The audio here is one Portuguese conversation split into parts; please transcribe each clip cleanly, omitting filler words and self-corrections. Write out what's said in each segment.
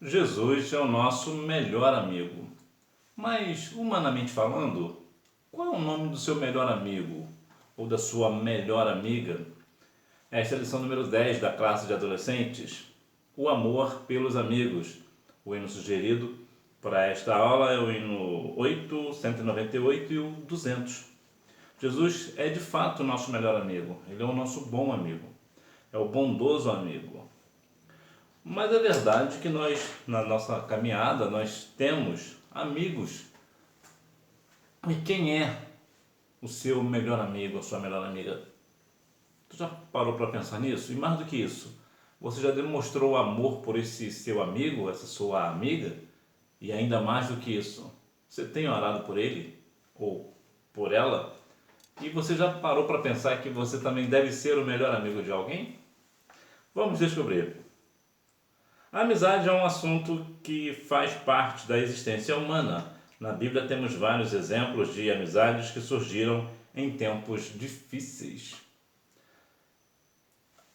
Jesus é o nosso melhor amigo. Mas, humanamente falando, qual é o nome do seu melhor amigo? Ou da sua melhor amiga? Esta é a lição número 10 da classe de adolescentes. O amor pelos amigos. O hino sugerido para esta aula é o hino 8, 198 e o 200. Jesus é de fato o nosso melhor amigo. Ele é o nosso bom amigo. É o bondoso amigo. Mas é verdade que nós, na nossa caminhada, nós temos amigos. E quem é o seu melhor amigo, a sua melhor amiga? Tu já parou para pensar nisso? E mais do que isso, você já demonstrou amor por esse seu amigo, essa sua amiga? E ainda mais do que isso, você tem orado por ele ou por ela? E você já parou para pensar que você também deve ser o melhor amigo de alguém? Vamos descobrir. A amizade é um assunto que faz parte da existência humana. Na Bíblia temos vários exemplos de amizades que surgiram em tempos difíceis.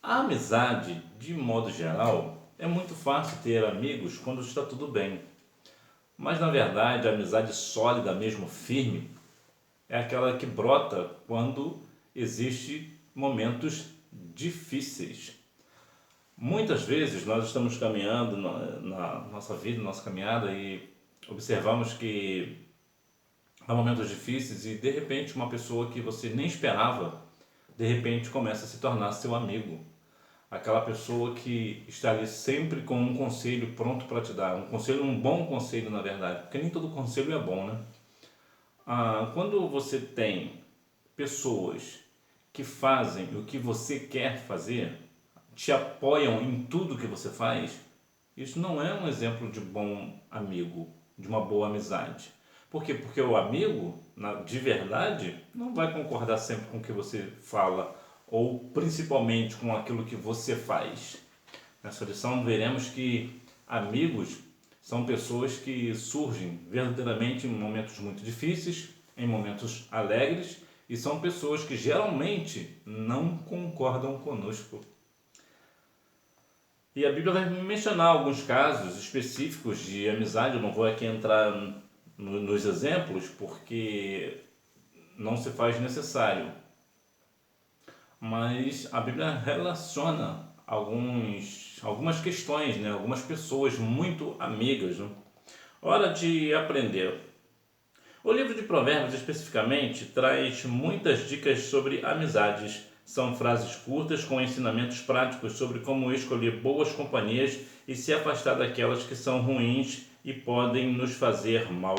A amizade, de modo geral, é muito fácil ter amigos quando está tudo bem. Mas na verdade, a amizade sólida, mesmo firme, é aquela que brota quando existe momentos difíceis. Muitas vezes nós estamos caminhando na nossa vida, na nossa caminhada e observamos que há momentos difíceis e de repente uma pessoa que você nem esperava, de repente começa a se tornar seu amigo. Aquela pessoa que está ali sempre com um conselho pronto para te dar, um conselho, um bom conselho na verdade, porque nem todo conselho é bom, né? Quando você tem pessoas que fazem o que você quer fazer, te apoiam em tudo que você faz, isso não é um exemplo de bom amigo, de uma boa amizade. Por quê? Porque o amigo, de verdade, não vai concordar sempre com o que você fala ou principalmente com aquilo que você faz. Nessa lição veremos que amigos são pessoas que surgem verdadeiramente em momentos muito difíceis, em momentos alegres, e são pessoas que geralmente não concordam conosco. E a Bíblia vai mencionar alguns casos específicos de amizade. Eu não vou aqui entrar nos exemplos porque não se faz necessário. Mas a Bíblia relaciona algumas questões, né? Algumas pessoas muito amigas. Né? Hora de aprender. O livro de Provérbios, especificamente, traz muitas dicas sobre amizades. São frases curtas com ensinamentos práticos sobre como escolher boas companhias e se afastar daquelas que são ruins e podem nos fazer mal.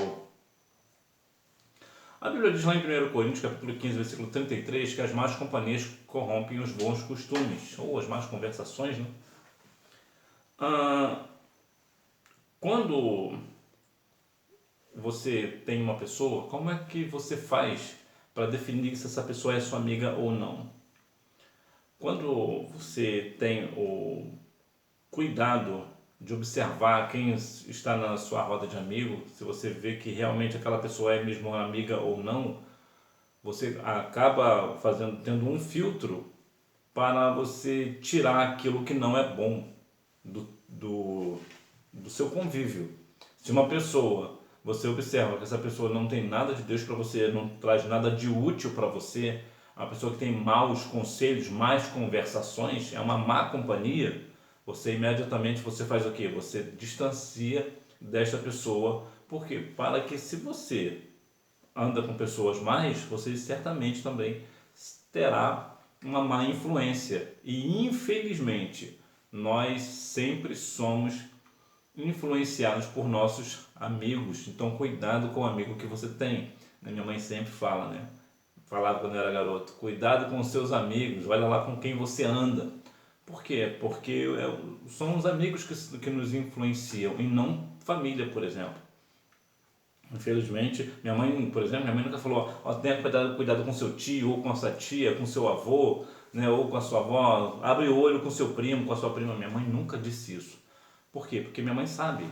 A Bíblia diz lá em 1 Coríntios, capítulo 15, versículo 33, que as más companhias corrompem os bons costumes, ou as más conversações, né? Quando você tem uma pessoa, como é que você faz para definir se essa pessoa é sua amiga ou não? Quando você tem o cuidado de observar quem está na sua roda de amigos, se você vê que realmente aquela pessoa é mesmo uma amiga ou não, você acaba tendo um filtro para você tirar aquilo que não é bom do seu convívio. Se uma pessoa, você observa que essa pessoa não tem nada de Deus para você, não traz nada de útil para você, uma pessoa que tem maus conselhos, más conversações, é uma má companhia, você imediatamente você faz o quê? Você distancia desta pessoa. Por quê? Para que se você anda com pessoas más, você certamente também terá uma má influência. E infelizmente, nós sempre somos influenciados por nossos amigos. Então, cuidado com o amigo que você tem. Minha mãe sempre fala, né? Falava quando eu era garoto, cuidado com os seus amigos, olha lá com quem você anda. Por quê? Porque são os amigos que nos influenciam e não família, por exemplo. Infelizmente, minha mãe, por exemplo, minha mãe nunca falou, ó, tenha cuidado com seu tio, ou com a sua tia, com seu avô, né, ou com a sua avó, abre o olho com seu primo, com a sua prima. Minha mãe nunca disse isso. Por quê? Porque minha mãe sabe,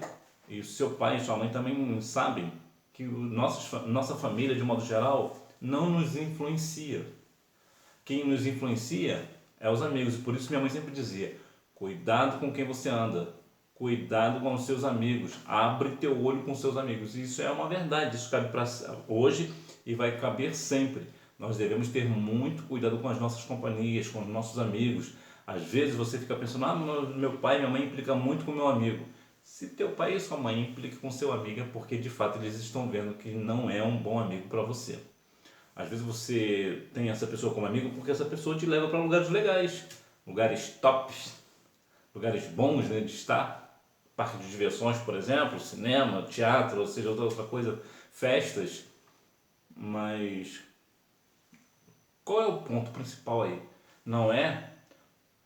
e o seu pai e sua mãe também sabem, que nossa família, de modo geral, não nos influencia. Quem nos influencia é os amigos, e por isso minha mãe sempre dizia, cuidado com quem você anda, Cuidado com os seus amigos, abre teu olho com os seus amigos. Isso é uma verdade, isso cabe para hoje e vai caber sempre. Nós devemos ter muito cuidado com as nossas companhias, com os nossos amigos. Às vezes você fica pensando, meu pai e minha mãe implicam muito com meu amigo. Se teu pai e sua mãe implicam com seu amigo, é porque de fato eles estão vendo que não é um bom amigo para você. Às vezes você tem essa pessoa como amigo porque essa pessoa te leva para lugares legais, lugares tops, lugares bons, né, de estar. Parque de diversões, por exemplo, cinema, teatro, ou seja, outra coisa, festas. Mas qual é o ponto principal aí? Não é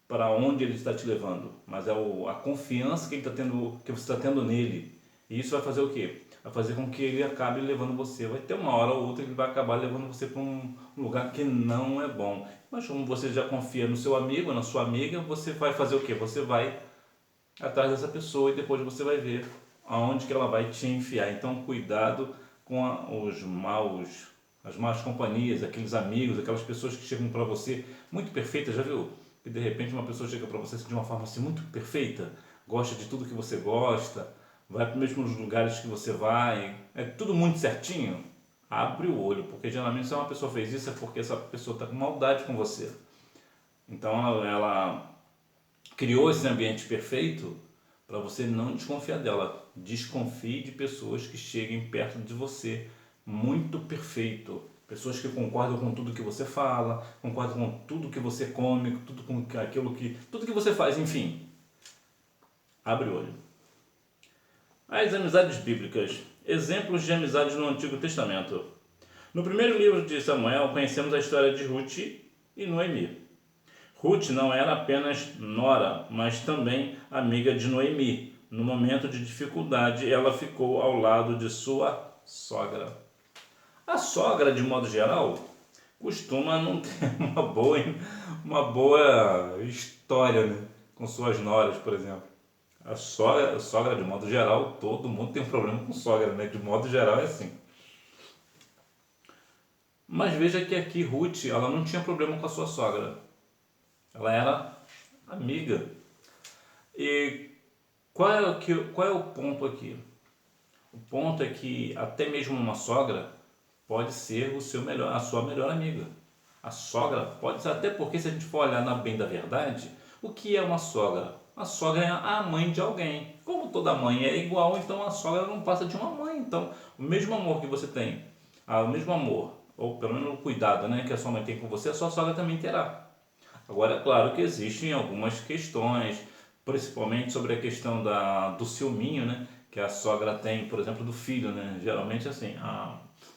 para onde ele está te levando, mas é a confiança que ele está tendo, que você está tendo nele. E isso vai fazer o quê? Vai fazer com que ele acabe levando você. Vai ter uma hora ou outra que ele vai acabar levando você para um lugar que não é bom. Mas como você já confia no seu amigo, na sua amiga, você vai fazer o quê? Você vai atrás dessa pessoa e depois você vai ver aonde que ela vai te enfiar. Então cuidado com as más companhias, aqueles amigos, aquelas pessoas que chegam para você muito perfeitas, já viu? Que de repente uma pessoa chega para você de uma forma assim muito perfeita, gosta de tudo que você gosta, vai para os mesmos lugares que você vai, é tudo muito certinho. Abre o olho, porque geralmente se uma pessoa fez isso é porque essa pessoa está com maldade com você. Então ela criou esse ambiente perfeito para você não desconfiar dela. Desconfie de pessoas que cheguem perto de você muito perfeito. Pessoas que concordam com tudo que você fala, concordam com tudo que você come, tudo que você faz, enfim. Abre o olho. As amizades bíblicas. Exemplos de amizades no Antigo Testamento. No primeiro livro de Samuel, conhecemos a história de Ruth e Noemi. Ruth não era apenas nora, mas também amiga de Noemi. No momento de dificuldade, ela ficou ao lado de sua sogra. A sogra, de modo geral, costuma não ter uma boa história, né, com suas noras, por exemplo. A sogra, de modo geral, todo mundo tem um problema com sogra, né? De modo geral é assim. Mas veja que aqui Ruth, ela não tinha problema com a sua sogra. Ela era amiga. E qual é o ponto aqui? O ponto é que até mesmo uma sogra pode ser a sua melhor amiga. A sogra pode ser, até porque se a gente for olhar na bem da verdade, o que é uma sogra? A sogra é a mãe de alguém. Como toda mãe é igual, então a sogra não passa de uma mãe. Então, o mesmo amor que você tem, o mesmo amor, ou pelo menos o cuidado, né, que a sua mãe tem com você, a sua sogra também terá. Agora, é claro que existem algumas questões, principalmente sobre a questão do ciúminho, né, que a sogra tem, por exemplo, do filho, né? Geralmente assim,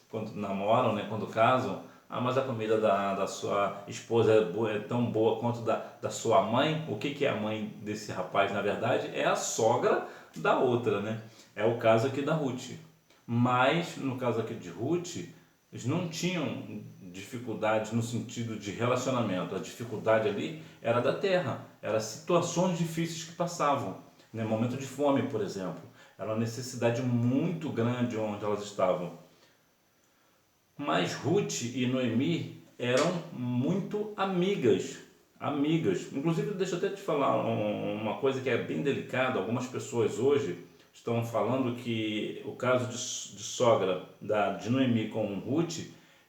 quando namoram, né, quando casam, mas a comida da sua esposa é tão boa quanto da sua mãe. O que é a mãe desse rapaz, na verdade? É a sogra da outra, né? É o caso aqui da Ruth. Mas, no caso aqui de Ruth, eles não tinham dificuldades no sentido de relacionamento. A dificuldade ali era da terra, eram situações difíceis que passavam, né? Momento de fome, por exemplo. Era uma necessidade muito grande onde elas estavam. Mas Ruth e Noemi eram muito amigas. Inclusive, deixa eu até te falar uma coisa que é bem delicada. Algumas pessoas hoje estão falando que o caso de sogra de Noemi com Ruth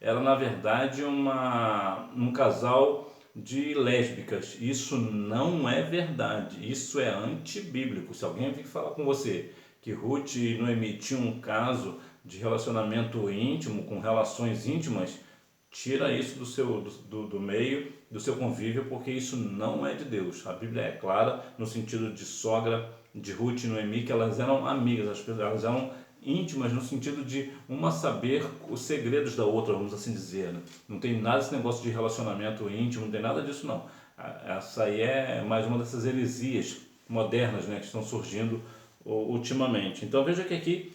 era, na verdade, um casal de lésbicas. Isso não é verdade. Isso é antibíblico. Se alguém vir falar com você que Ruth e Noemi tinham um caso de relacionamento íntimo, com relações íntimas, tira isso do meio, do seu convívio, porque isso não é de Deus. A Bíblia é clara no sentido de sogra, de Ruth e Noemi, que elas eram amigas, elas eram íntimas no sentido de uma saber os segredos da outra, vamos assim dizer, né? Não tem nada desse negócio de relacionamento íntimo, não tem nada disso não. Essa aí é mais uma dessas heresias modernas, né, que estão surgindo ultimamente. Então veja que aqui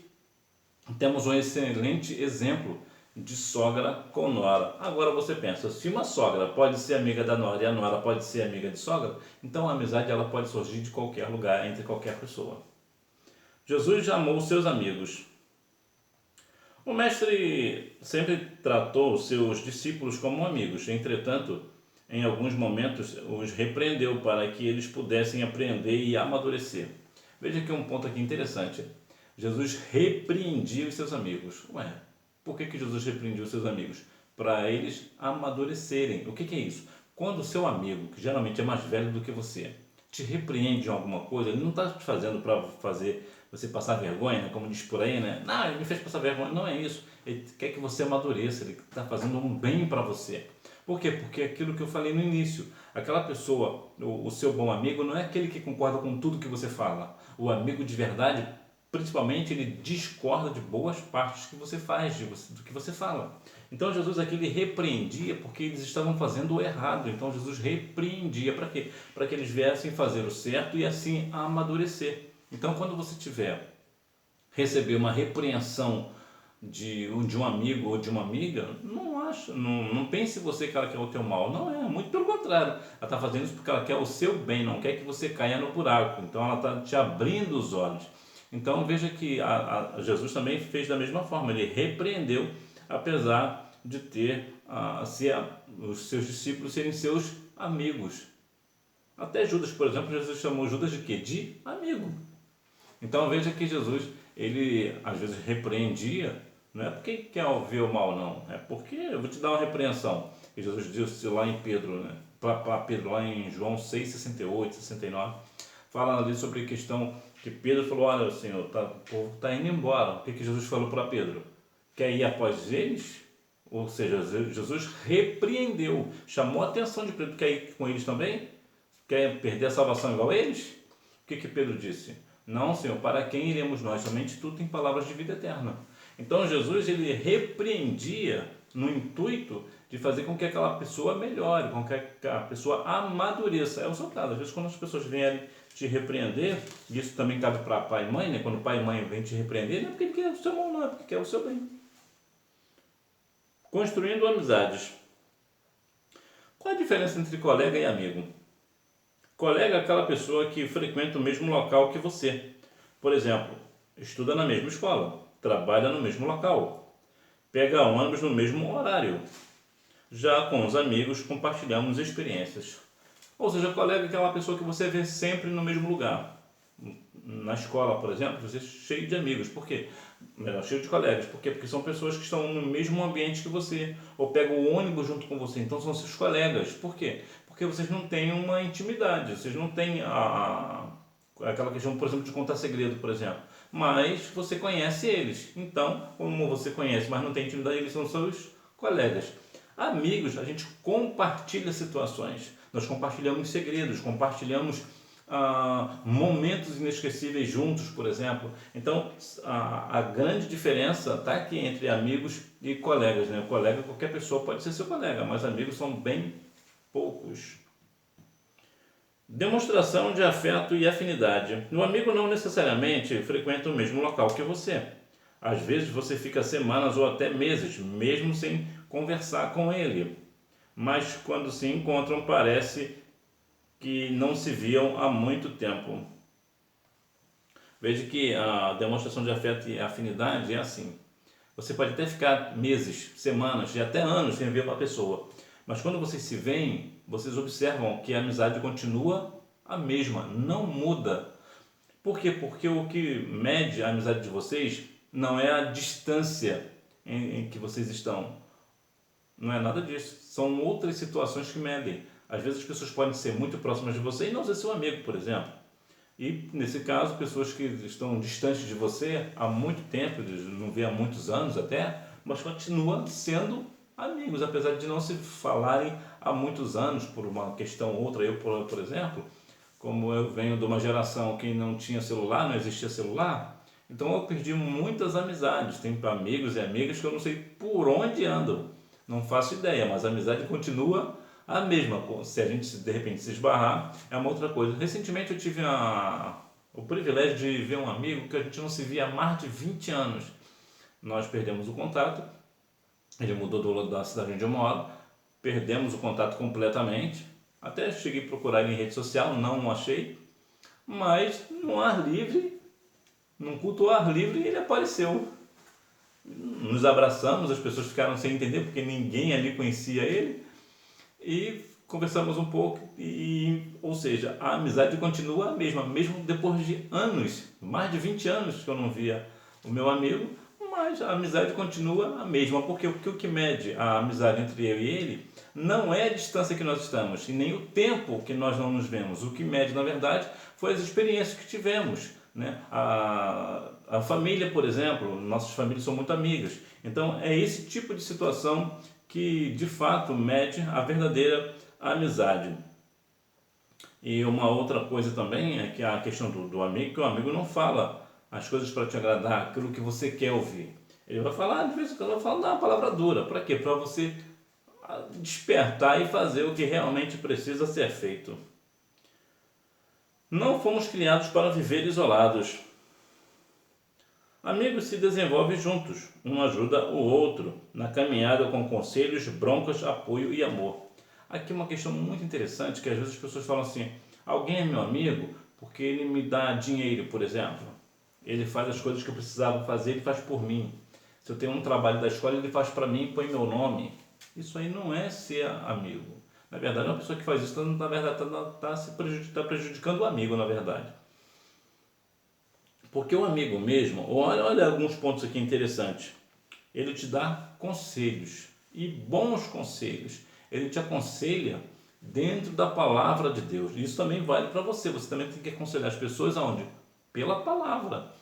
temos um excelente exemplo de sogra com nora. Agora você pensa, se uma sogra pode ser amiga da nora e a nora pode ser amiga de sogra, então a amizade ela pode surgir de qualquer lugar, entre qualquer pessoa. Jesus amou seus amigos. O mestre sempre tratou os seus discípulos como amigos, entretanto, em alguns momentos os repreendeu para que eles pudessem aprender e amadurecer. Veja que um ponto aqui interessante. Jesus repreendia os seus amigos. Ué, por que Jesus repreendia os seus amigos? Para eles amadurecerem. O que é isso? Quando o seu amigo, que geralmente é mais velho do que você, te repreende em alguma coisa, ele não está te fazendo para fazer você passar vergonha, né? Como diz por aí, né? Não, ele me fez passar vergonha. Não é isso. Ele quer que você amadureça, ele está fazendo um bem para você. Por quê? Porque é aquilo que eu falei no início, aquela pessoa, o seu bom amigo, não é aquele que concorda com tudo que você fala. O amigo de verdade, principalmente, ele discorda de boas partes que você faz, do que você fala. Então Jesus aqui ele repreendia porque eles estavam fazendo o errado. Então Jesus repreendia para quê? Para que eles viessem fazer o certo e assim amadurecer. Então quando você receber uma repreensão de um amigo ou de uma amiga, não pense você que ela quer o teu mal. Não é, muito pelo contrário. Ela está fazendo isso porque ela quer o seu bem, não quer que você caia no buraco. Então ela está te abrindo os olhos. Então veja que Jesus também fez da mesma forma, ele repreendeu, apesar de ter os seus discípulos serem seus amigos. Até Judas, por exemplo, Jesus chamou Judas de quê? De amigo. Então veja que Jesus, ele às vezes repreendia, não é porque quer ver o mal não, é porque eu vou te dar uma repreensão. E Jesus disse lá em Pedro, né? Para Pedro, lá em João 6, 68, 69, fala ali sobre a questão que Pedro falou, olha Senhor, o povo está indo embora. O que Jesus falou para Pedro? Quer ir após eles? Ou seja, Jesus repreendeu, chamou a atenção de Pedro, quer ir com eles também? Quer perder a salvação igual a eles? O que Pedro disse? Não, Senhor, para quem iremos nós? Somente tu tem palavras de vida eterna. Então Jesus ele repreendia no intuito de fazer com que aquela pessoa melhore, com que a pessoa amadureça. É o seu caso. Às vezes quando as pessoas vêm te repreender, e isso também cabe para pai e mãe, né? Quando pai e mãe vêm te repreender, não é porque ele quer o seu mal, não, é porque quer o seu bem. Construindo amizades. Qual a diferença entre colega e amigo? Colega é aquela pessoa que frequenta o mesmo local que você. Por exemplo, estuda na mesma escola, trabalha no mesmo local, pega ônibus no mesmo horário. Já com os amigos, compartilhamos experiências. Ou seja, colega é aquela pessoa que você vê sempre no mesmo lugar. Na escola, por exemplo, você é cheio de amigos. Por quê? Melhor, cheio de colegas. Por quê? Porque são pessoas que estão no mesmo ambiente que você. Ou pegam o ônibus junto com você. Então são seus colegas. Por quê? Porque vocês não têm uma intimidade. Vocês não têm aquela questão, por exemplo, de contar segredo, por exemplo. Mas você conhece eles. Então, como você conhece, mas não tem intimidade, eles são seus colegas. Amigos, a gente compartilha situações. Nós compartilhamos segredos, compartilhamos momentos inesquecíveis juntos, por exemplo. Então, a grande diferença está aqui entre amigos e colegas, né? O colega, qualquer pessoa pode ser seu colega, mas amigos são bem poucos. Demonstração de afeto e afinidade. O amigo não necessariamente frequenta o mesmo local que você. Às vezes você fica semanas ou até meses, mesmo sem conversar com ele. Mas quando se encontram, parece que não se viam há muito tempo. Veja que a demonstração de afeto e afinidade é assim. Você pode até ficar meses, semanas e até anos sem ver uma pessoa. Mas quando vocês se veem, vocês observam que a amizade continua a mesma, não muda. Por quê? Porque o que mede a amizade de vocês não é a distância em que vocês estão. Não é nada disso. São outras situações que medem. Às vezes as pessoas podem ser muito próximas de você e não ser seu amigo, por exemplo. E, nesse caso, pessoas que estão distantes de você há muito tempo, não vê há muitos anos até, mas continuam sendo amigos, apesar de não se falarem há muitos anos por uma questão ou outra. Eu, por exemplo, como eu venho de uma geração que não tinha celular, não existia celular, então eu perdi muitas amizades. Tenho amigos e amigas que eu não sei por onde andam, não faço ideia, mas a amizade continua a mesma. Se a gente de repente se esbarrar, é uma outra coisa. Recentemente eu tive o privilégio de ver um amigo que a gente não se via há mais de 20 anos. Nós perdemos o contato, ele mudou da cidade onde eu moro, perdemos o contato completamente. Até cheguei a procurar ele em rede social, não o achei, mas no ar livre, num culto ao ar livre, ele apareceu. Nos abraçamos, as pessoas ficaram sem entender porque ninguém ali conhecia ele. E conversamos um pouco ou seja, a amizade continua a mesma, mesmo depois de anos, mais de 20 anos que eu não via o meu amigo, mas a amizade continua a mesma, porque o que mede a amizade entre eu e ele não é a distância que nós estamos e nem o tempo que nós não nos vemos. O que mede, na verdade, foi as experiências que tivemos, né? A família, por exemplo, nossas famílias são muito amigas. Então, é esse tipo de situação que, de fato, mede a verdadeira amizade. E uma outra coisa também é que a questão do amigo, que o amigo não fala as coisas para te agradar, aquilo que você quer ouvir. Ele vai falar, de vez em quando, vai falar uma palavra dura. Para quê? Para você despertar e fazer o que realmente precisa ser feito. Não fomos criados para viver isolados. Amigos se desenvolvem juntos, um ajuda o outro na caminhada com conselhos, broncas, apoio e amor. Aqui uma questão muito interessante, que às vezes as pessoas falam assim, alguém é meu amigo porque ele me dá dinheiro, por exemplo. Ele faz as coisas que eu precisava fazer, ele faz por mim. Se eu tenho um trabalho da escola, ele faz para mim e põe meu nome. Isso aí não é ser amigo. Na verdade, uma pessoa que faz isso, na verdade, está prejudicando o amigo, na verdade. Porque o amigo mesmo, olha alguns pontos aqui interessantes. Ele te dá conselhos, e bons conselhos. Ele te aconselha dentro da palavra de Deus. Isso também vale para você. Você também tem que aconselhar as pessoas aonde? Pela palavra.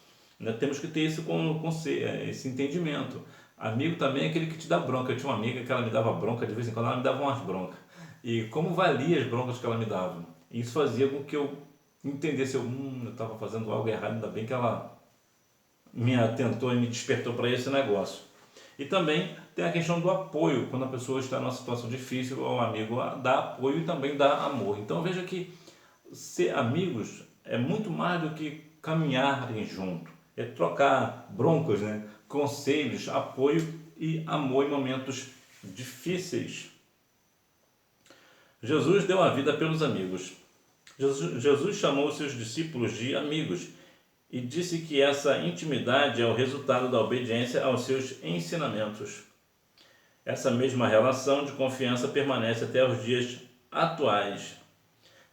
Temos que ter esse entendimento. Amigo também é aquele que te dá bronca. Eu tinha uma amiga que ela me dava bronca, de vez em quando ela me dava umas broncas. E como valia as broncas que ela me dava. Isso fazia com que eu entendesse, eu estava fazendo algo errado, ainda bem que ela me atentou e me despertou para esse negócio. E também tem a questão do apoio, quando a pessoa está numa situação difícil, o amigo dá apoio e também dá amor. Então veja que ser amigos é muito mais do que caminharem junto, é trocar broncas, né? Conselhos, apoio e amor em momentos difíceis. Jesus deu a vida pelos amigos. Jesus chamou os seus discípulos de amigos e disse que essa intimidade é o resultado da obediência aos seus ensinamentos. Essa mesma relação de confiança permanece até os dias atuais.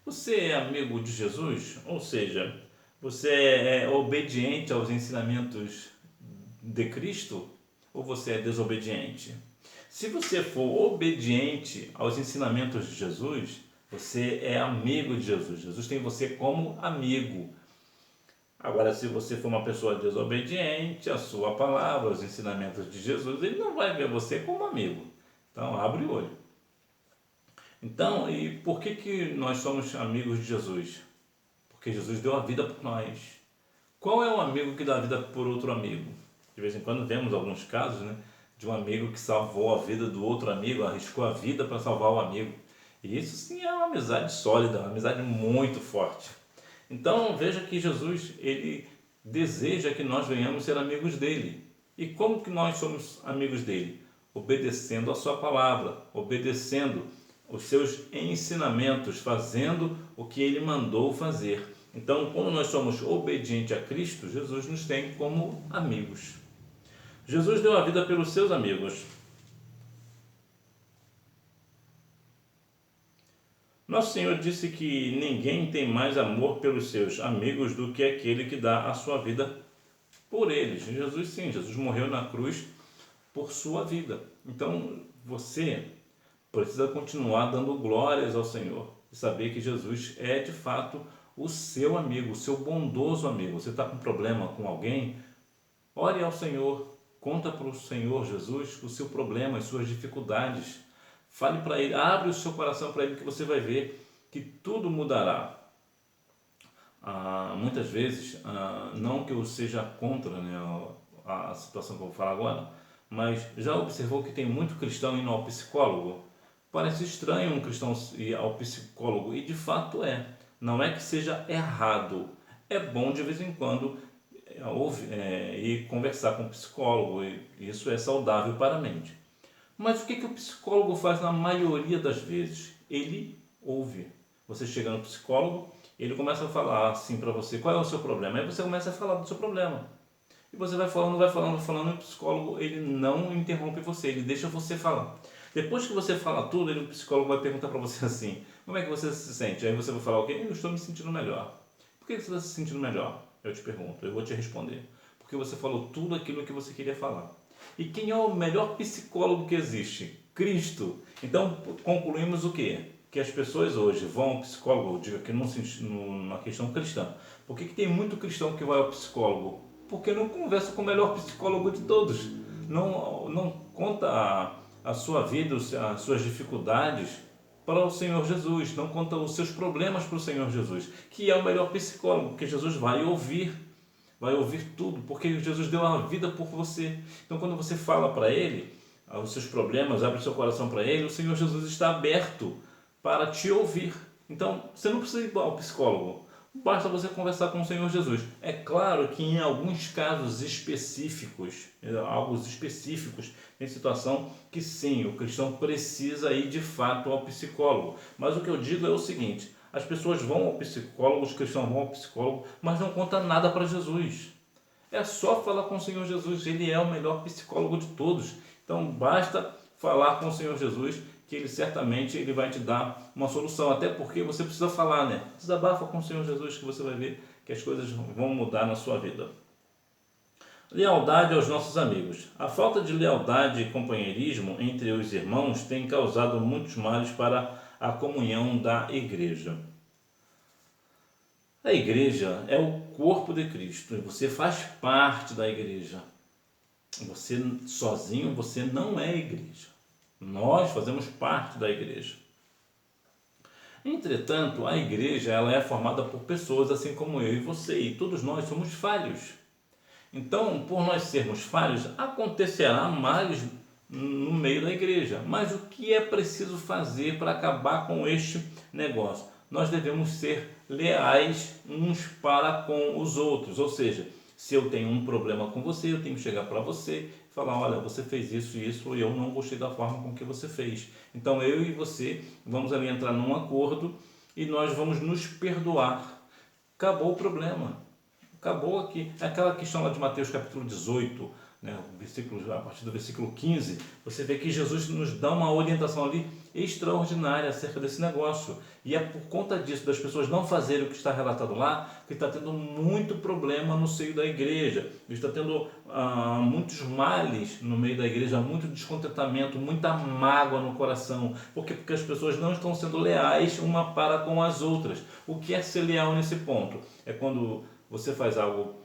Você é amigo de Jesus? Ou seja, você é obediente aos ensinamentos de Cristo? Ou você é desobediente? Se você for obediente aos ensinamentos de Jesus, você é amigo de Jesus. Jesus tem você como amigo. Agora, se você for uma pessoa desobediente à sua palavra, aos ensinamentos de Jesus, ele não vai ver você como amigo. Então, abre o olho. Então, e por que nós somos amigos de Jesus? Porque Jesus deu a vida por nós. Qual é o amigo que dá a vida por outro amigo? De vez em quando vemos alguns casos, né, de um amigo que salvou a vida do outro amigo, arriscou a vida para salvar o amigo. E isso sim é uma amizade sólida, uma amizade muito forte. Então veja que Jesus, ele deseja que nós venhamos ser amigos dele. E como que nós somos amigos dele? Obedecendo a sua palavra, obedecendo os seus ensinamentos, fazendo o que ele mandou fazer. Então, quando nós somos obedientes a Cristo, Jesus nos tem como amigos. Jesus deu a vida pelos seus amigos. Nosso Senhor disse que ninguém tem mais amor pelos seus amigos do que aquele que dá a sua vida por eles. Jesus sim, Jesus morreu na cruz por sua vida. Então você precisa continuar dando glórias ao Senhor e saber que Jesus é de fato o seu amigo, o seu bondoso amigo. Você está com problema com alguém? Ore ao Senhor, conta para o Senhor Jesus o seu problema, as suas dificuldades. Fale para ele, abre o seu coração para ele, que você vai ver que tudo mudará. Muitas vezes, não que eu seja contra, né, a situação que eu vou falar agora, mas já observou que tem muito cristão indo ao psicólogo? Parece estranho um cristão ir ao psicólogo, e de fato é. Não é que seja errado, é bom de vez em quando ir conversar com o psicólogo, e isso é saudável para a mente. Mas o que o psicólogo faz na maioria das vezes? Ele ouve. Você chega no psicólogo, ele começa a falar assim para você, qual é o seu problema? Aí você começa a falar do seu problema. E você vai falando, e o psicólogo ele não interrompe você, ele deixa você falar. Depois que você fala tudo, o psicólogo vai perguntar para você assim: como é que você se sente? Aí você vai falar o quê? Eu estou me sentindo melhor. Por que você está se sentindo melhor? Eu te pergunto, eu vou te responder. Porque você falou tudo aquilo que você queria falar. E quem é o melhor psicólogo que existe? Cristo. Então concluímos o quê? Que as pessoas hoje vão ao psicólogo, eu digo aqui na questão cristã. Por que tem muito cristão que vai ao psicólogo? Porque não conversa com o melhor psicólogo de todos. Não conta a sua vida, as suas dificuldades para o Senhor Jesus. Não conta os seus problemas para o Senhor Jesus, que é o melhor psicólogo, porque Jesus vai ouvir tudo, porque Jesus deu a vida por você. Então quando você fala para Ele os seus problemas, abre o seu coração para Ele, o Senhor Jesus está aberto para te ouvir. Então você não precisa ir ao psicólogo, basta você conversar com o Senhor Jesus. É claro que em alguns casos específicos, tem situação que sim, o cristão precisa ir de fato ao psicólogo. Mas o que eu digo é o seguinte: as pessoas vão ao psicólogo, os cristãos vão ao psicólogo, mas não contam nada para Jesus. É só falar com o Senhor Jesus, Ele é o melhor psicólogo de todos. Então basta falar com o Senhor Jesus, que Ele certamente Ele vai te dar uma solução. Até porque você precisa falar, né? Desabafa com o Senhor Jesus, que você vai ver que as coisas vão mudar na sua vida. Lealdade aos nossos amigos. A falta de lealdade e companheirismo entre os irmãos tem causado muitos males para a comunhão da igreja. A igreja é o corpo de Cristo e você faz parte da igreja. Você sozinho, você não é igreja. Nós fazemos parte da igreja. Entretanto, a igreja ela é formada por pessoas assim como eu e você, e todos nós somos falhos. Então, por nós sermos falhos, acontecerá males no meio da igreja. Mas o que é preciso fazer para acabar com este negócio? Nós devemos ser leais uns para com os outros. Ou seja, se eu tenho um problema com você, eu tenho que chegar para você e falar: olha, você fez isso e isso e eu não gostei da forma com que você fez. Então eu e você vamos ali entrar num acordo e nós vamos nos perdoar. Acabou o problema. Acabou aqui. É aquela questão lá de Mateus capítulo 18, né, a partir do versículo 15, você vê que Jesus nos dá uma orientação ali extraordinária acerca desse negócio. E é por conta disso, das pessoas não fazerem o que está relatado lá, que está tendo muito problema no seio da igreja. Está tendo muitos males no meio da igreja, muito descontentamento, muita mágoa no coração. Por quê? Porque as pessoas não estão sendo leais uma para com as outras. O que é ser leal nesse ponto? É quando você faz algo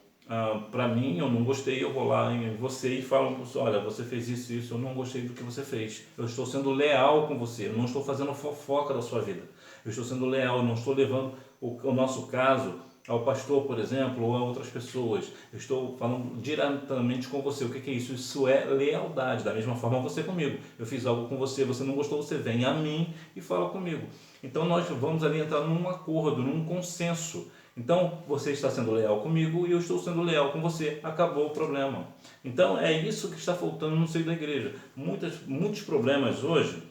para mim, eu não gostei, eu vou lá em você e falo: olha, você fez isso, eu não gostei do que você fez. Eu estou sendo leal com você, eu não estou fazendo fofoca da sua vida. Eu estou sendo leal, eu não estou levando o nosso caso ao pastor, por exemplo, ou a outras pessoas. Eu estou falando diretamente com você. O que é isso? Isso é lealdade. Da mesma forma você comigo. Eu fiz algo com você, você não gostou, você vem a mim e fala comigo. Então nós vamos ali entrar num acordo, num consenso. Então você está sendo leal comigo e eu estou sendo leal com você. Acabou o problema. Então é isso que está faltando no seio da igreja. Muitos problemas hoje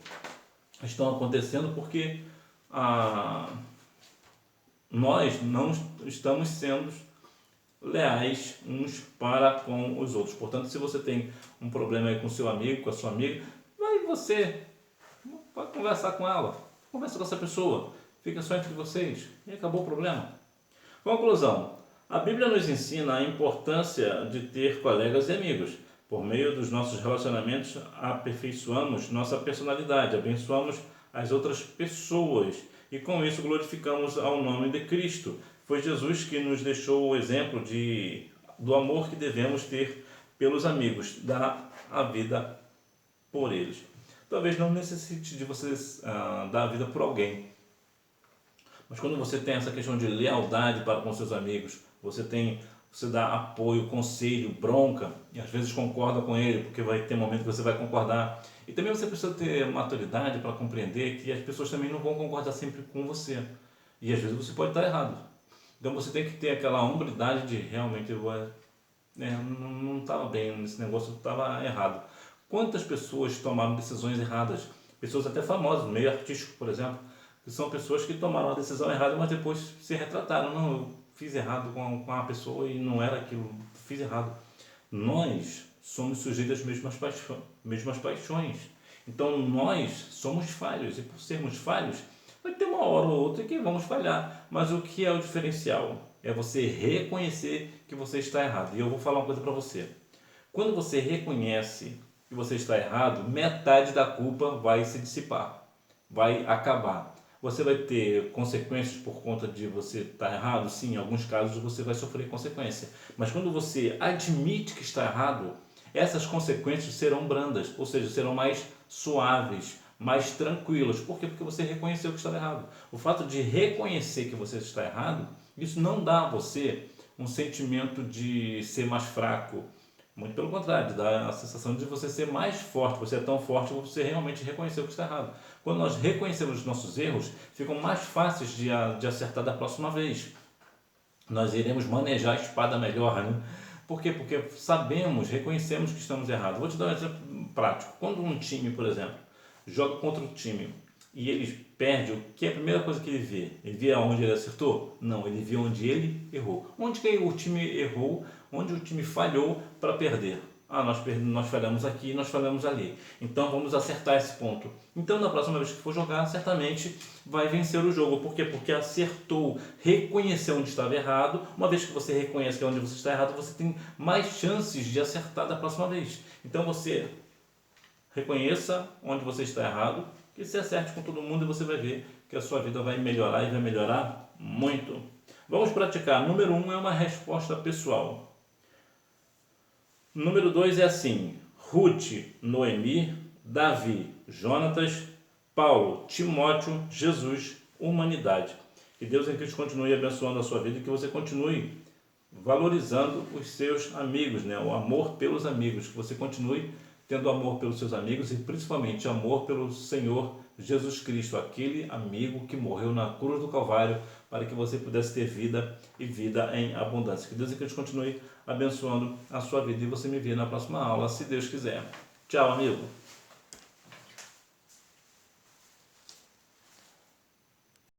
estão acontecendo porque nós não estamos sendo leais uns para com os outros. Portanto, se você tem um problema aí com seu amigo, com a sua amiga, vai conversar com ela, conversa com essa pessoa, fica só entre vocês e acabou o problema. Conclusão: a Bíblia nos ensina a importância de ter colegas e amigos. Por meio dos nossos relacionamentos, aperfeiçoamos nossa personalidade, abençoamos as outras pessoas e com isso glorificamos ao nome de Cristo. Foi Jesus que nos deixou o exemplo do amor que devemos ter pelos amigos, dar a vida por eles. Talvez não necessite de você dar a vida por alguém, mas quando você tem essa questão de lealdade para com seus amigos, você dá apoio, conselho, bronca, e às vezes concorda com ele, porque vai ter momento que você vai concordar. E também você precisa ter maturidade para compreender que as pessoas também não vão concordar sempre com você. E às vezes você pode estar errado. Então você tem que ter aquela hombridade de realmente não estava bem nesse negócio, estava errado. Quantas pessoas tomaram decisões erradas? Pessoas até famosas, no meio artístico, por exemplo, que são pessoas que tomaram a decisão errada, mas depois se retrataram. Não, eu fiz errado com a pessoa e não era aquilo, fiz errado. Nós somos sujeitos às mesmas paixões. Então nós somos falhos e por sermos falhos, vai ter uma hora ou outra que vamos falhar. Mas o que é o diferencial? É você reconhecer que você está errado. E eu vou falar uma coisa para você. Quando você reconhece que você está errado, metade da culpa vai se dissipar, vai acabar. Você vai ter consequências por conta de você estar errado? Sim, em alguns casos você vai sofrer consequência. Mas quando você admite que está errado, essas consequências serão brandas, ou seja, serão mais suaves, mais tranquilas. Por quê? Porque você reconheceu que está errado. O fato de reconhecer que você está errado, isso não dá a você um sentimento de ser mais fraco. Muito pelo contrário, dá a sensação de você ser mais forte. Você é tão forte que você realmente reconheceu que está errado. Quando nós reconhecemos os nossos erros, ficam mais fáceis de acertar da próxima vez. Nós iremos manejar a espada melhor, né? Por quê? Porque sabemos, reconhecemos que estamos errados. Vou te dar um exemplo prático. Quando um time, por exemplo, joga contra o time e ele perde, o que é a primeira coisa que ele vê? Ele vê aonde ele acertou? Não, ele vê onde ele errou. Onde que o time errou, onde o time falhou para perder? Nós falhamos aqui, nós falhamos ali. Então vamos acertar esse ponto. Então na próxima vez que for jogar, certamente vai vencer o jogo. Por quê? Porque acertou, reconheceu onde estava errado. Uma vez que você reconhece que é onde você está errado, você tem mais chances de acertar da próxima vez. Então você reconheça onde você está errado, que se acerte com todo mundo e você vai ver que a sua vida vai melhorar e vai melhorar muito. Vamos praticar. Número 1 é uma resposta pessoal. Número 2 é assim: Ruth, Noemi, Davi, Jonatas, Paulo, Timóteo, Jesus, humanidade. Que Deus em Cristo continue abençoando a sua vida e que você continue valorizando os seus amigos, né? O amor pelos amigos, que você continue tendo amor pelos seus amigos e principalmente amor pelo Senhor Jesus Cristo, aquele amigo que morreu na cruz do Calvário para que você pudesse ter vida e vida em abundância. Que Deus em Cristo continue abençoando a sua vida e você me vê na próxima aula, se Deus quiser. Tchau, amigo!